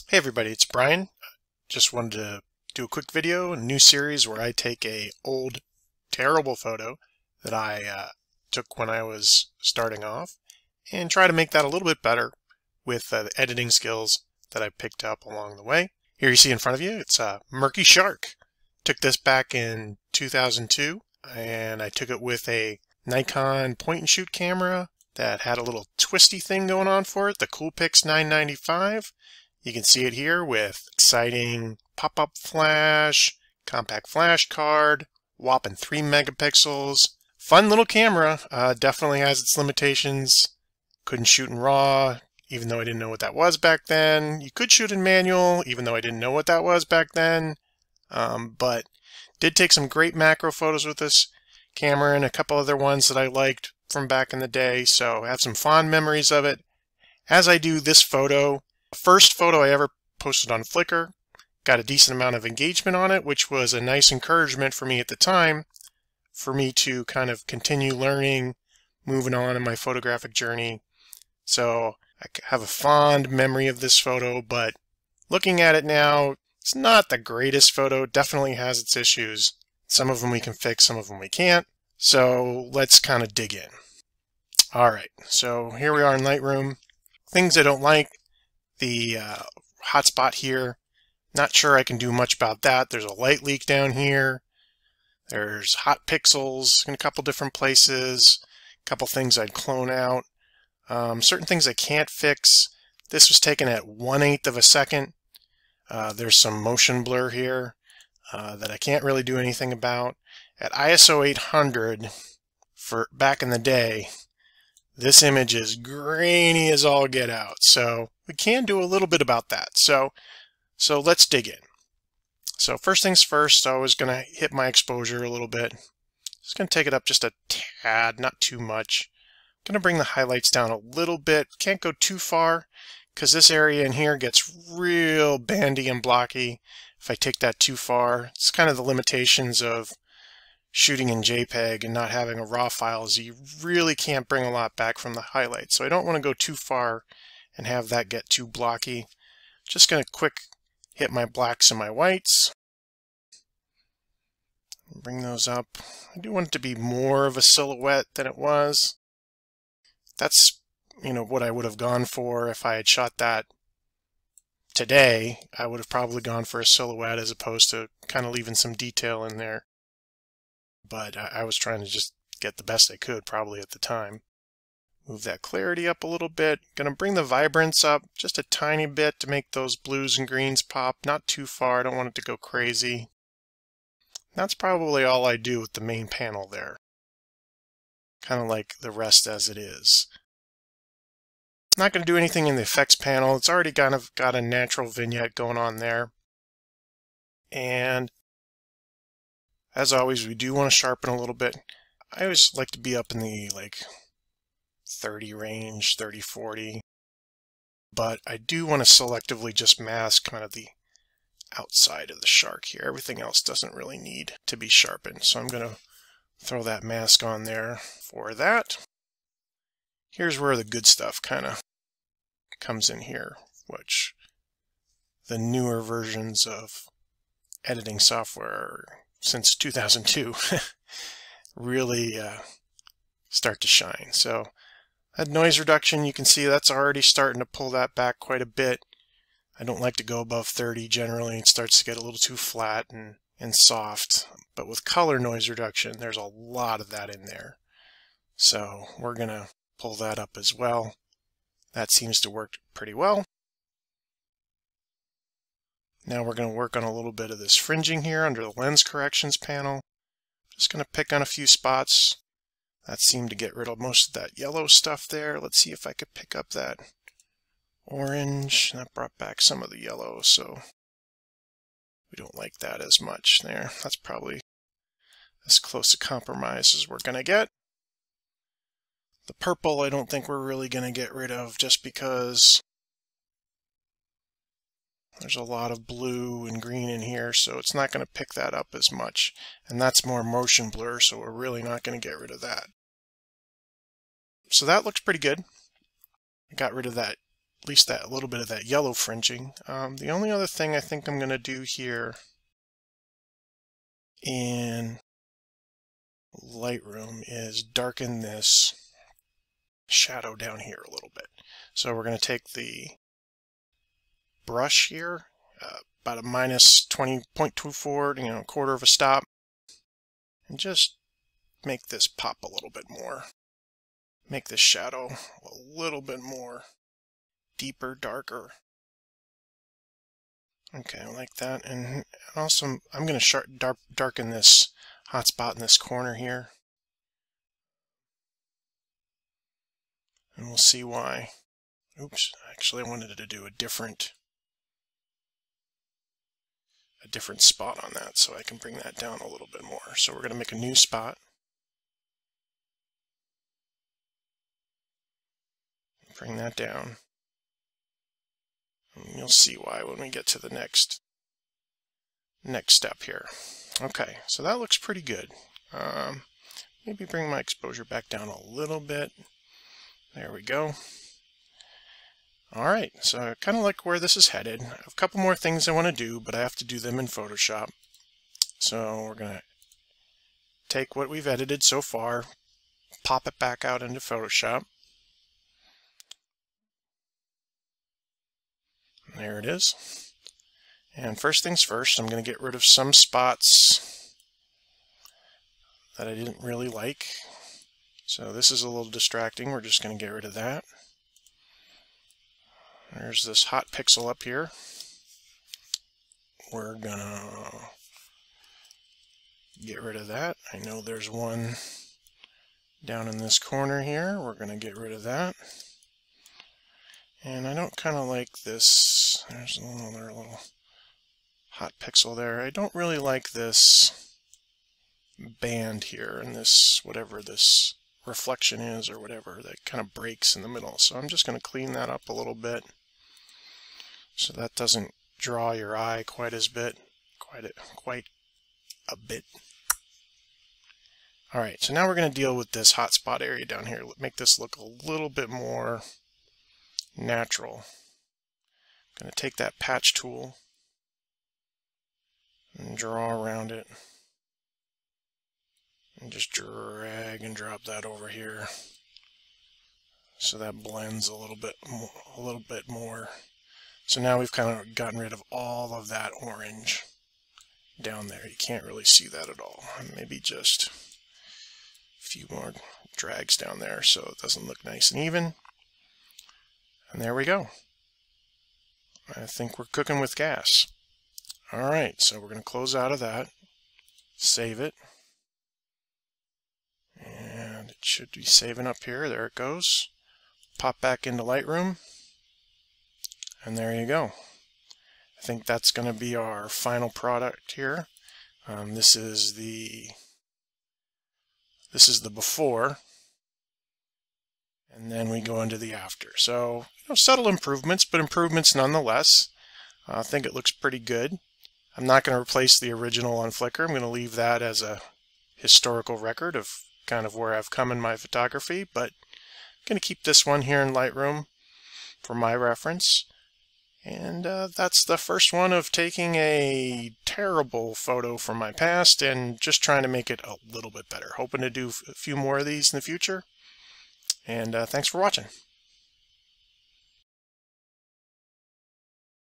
Hey everybody, it's Brian. Just wanted to do a quick video, a new series where I take a old, terrible photo that I took when I was starting off and try to make that a little bit better with the editing skills that I picked up along the way. Here you see in front of you, it's a Murky shark. Took this back in 2002 and I took it with a Nikon point-and-shoot camera that had a little twisty thing going on for it, the Coolpix 995. You can see it here with exciting pop-up flash, compact flash card, whopping 3 megapixels. Fun little camera, definitely has its limitations. Couldn't shoot in RAW, even though I didn't know what that was back then. You could shoot in manual, even though I didn't know what that was back then. But did take some great macro photos with this camera and a couple other ones that I liked from back in the day, so I have some fond memories of it. As I do this photo, first photo I ever posted on Flickr, got a decent amount of engagement on it, which was a nice encouragement for me at the time, for me to kind of continue learning, moving on in my photographic journey. So I have a fond memory of this photo, but looking at it now, it's not the greatest photo, definitely has its issues. Some of them we can fix, some of them we can't. So let's kind of dig in. Alright, so here we are in Lightroom. Things I don't like. The hotspot here, not sure I can do much about that. There's a light leak down here. There's hot pixels in a couple different places. A couple things I'd clone out. Certain things I can't fix. This was taken at 1/8 of a second. There's some motion blur here that I can't really do anything about. At ISO 800, for back in the day, this image is grainy as all get out, so we can do a little bit about that. So let's dig in. So first things first, I was going to hit my exposure a little bit. Just going to take it up just a tad, not too much. I'm going to bring the highlights down a little bit. Can't go too far because this area in here gets real bandy and blocky if I take that too far. It's kind of the limitations of shooting in JPEG and not having a RAW file is you really can't bring a lot back from the highlights. So I don't want to go too far and have that get too blocky. Just going to quick hit my blacks and my whites. Bring those up. I do want it to be more of a silhouette than it was. That's, what I would have gone for if I had shot that today. I would have probably gone for a silhouette as opposed to kind of leaving some detail in there. But I was trying to just get the best I could probably at the time. Move that clarity up a little bit. Gonna bring the vibrance up just a tiny bit to make those blues and greens pop. Not too far, I don't want it to go crazy. That's probably all I do with the main panel there. Kind of like the rest as it is. Not gonna do anything in the effects panel. It's already kind of got a natural vignette going on there. And as always, we do want to sharpen a little bit. I always like to be up in the 30 range, 30, 40. But I do want to selectively just mask kind of the outside of the shark here. Everything else doesn't really need to be sharpened. So I'm going to throw that mask on there for that. Here's where the good stuff kind of comes in here, which the newer versions of editing software since 2002 really start to shine. So that noise reduction, you can see that's already starting to pull that back quite a bit. I don't like to go above 30 generally. It starts to get a little too flat and soft. But with color noise reduction, there's a lot of that in there. So we're going to pull that up as well. That seems to work pretty well. Now we're going to work on a little bit of this fringing here under the lens corrections panel. Just going to pick on a few spots. That seemed to get rid of most of that yellow stuff there. Let's see if I could pick up that orange. That brought back some of the yellow, so we don't like that as much there. That's probably as close to compromise as we're going to get. The purple I don't think we're really going to get rid of just because there's a lot of blue and green in here, so it's not going to pick that up as much. And that's more motion blur, so we're really not going to get rid of that. So that looks pretty good. I got rid of that at least that a little bit of that yellow fringing. The only other thing I think I'm going to do here in Lightroom is darken this shadow down here a little bit. So we're going to take the brush here, about a minus 20.24, a quarter of a stop, and just make this pop a little bit more. Make this shadow a little bit more deeper, darker. Okay, like that. And also, I'm going to darken this hot spot in this corner here. And we'll see why. Oops, actually I wanted to do a different spot on that, so I can bring that down a little bit more. So we're going to make a new spot. Bring that down. And you'll see why when we get to the next step here. Okay, so that looks pretty good. Maybe bring my exposure back down a little bit. There we go. Alright, so I kind of like where this is headed. I have a couple more things I want to do, but I have to do them in Photoshop. So we're going to take what we've edited so far, pop it back out into Photoshop. There it is. And first things first, I'm going to get rid of some spots that I didn't really like. So this is a little distracting. We're just going to get rid of that. There's this hot pixel up here. We're going to get rid of that. I know there's one down in this corner here. We're going to get rid of that. And I don't kind of like this. There's another little hot pixel there. I don't really like this band here and this, whatever this reflection is or whatever, that kind of breaks in the middle. So I'm just going to clean that up a little bit so that doesn't draw your eye quite a bit. Alright, so now we're going to deal with this hot spot area down here. Make this look a little bit more natural. I'm going to take that patch tool and draw around it and just drag and drop that over here so that blends a little bit more. So now we've kind of gotten rid of all of that orange down there. You can't really see that at all. Maybe just a few more drags down there so it doesn't look nice and even. And there we go. I think we're cooking with gas. Alright, so we're going to close out of that, save it, and it should be saving up here. There it goes. Pop back into Lightroom, and there you go. I think that's going to be our final product here. This is the before, and then we go into the after. So, subtle improvements, but improvements nonetheless. I think it looks pretty good. I'm not going to replace the original on Flickr. I'm going to leave that as a historical record of kind of where I've come in my photography, but I'm going to keep this one here in Lightroom for my reference. And that's the first one of taking a terrible photo from my past and just trying to make it a little bit better. Hoping to do a few more of these in the future. And thanks for watching.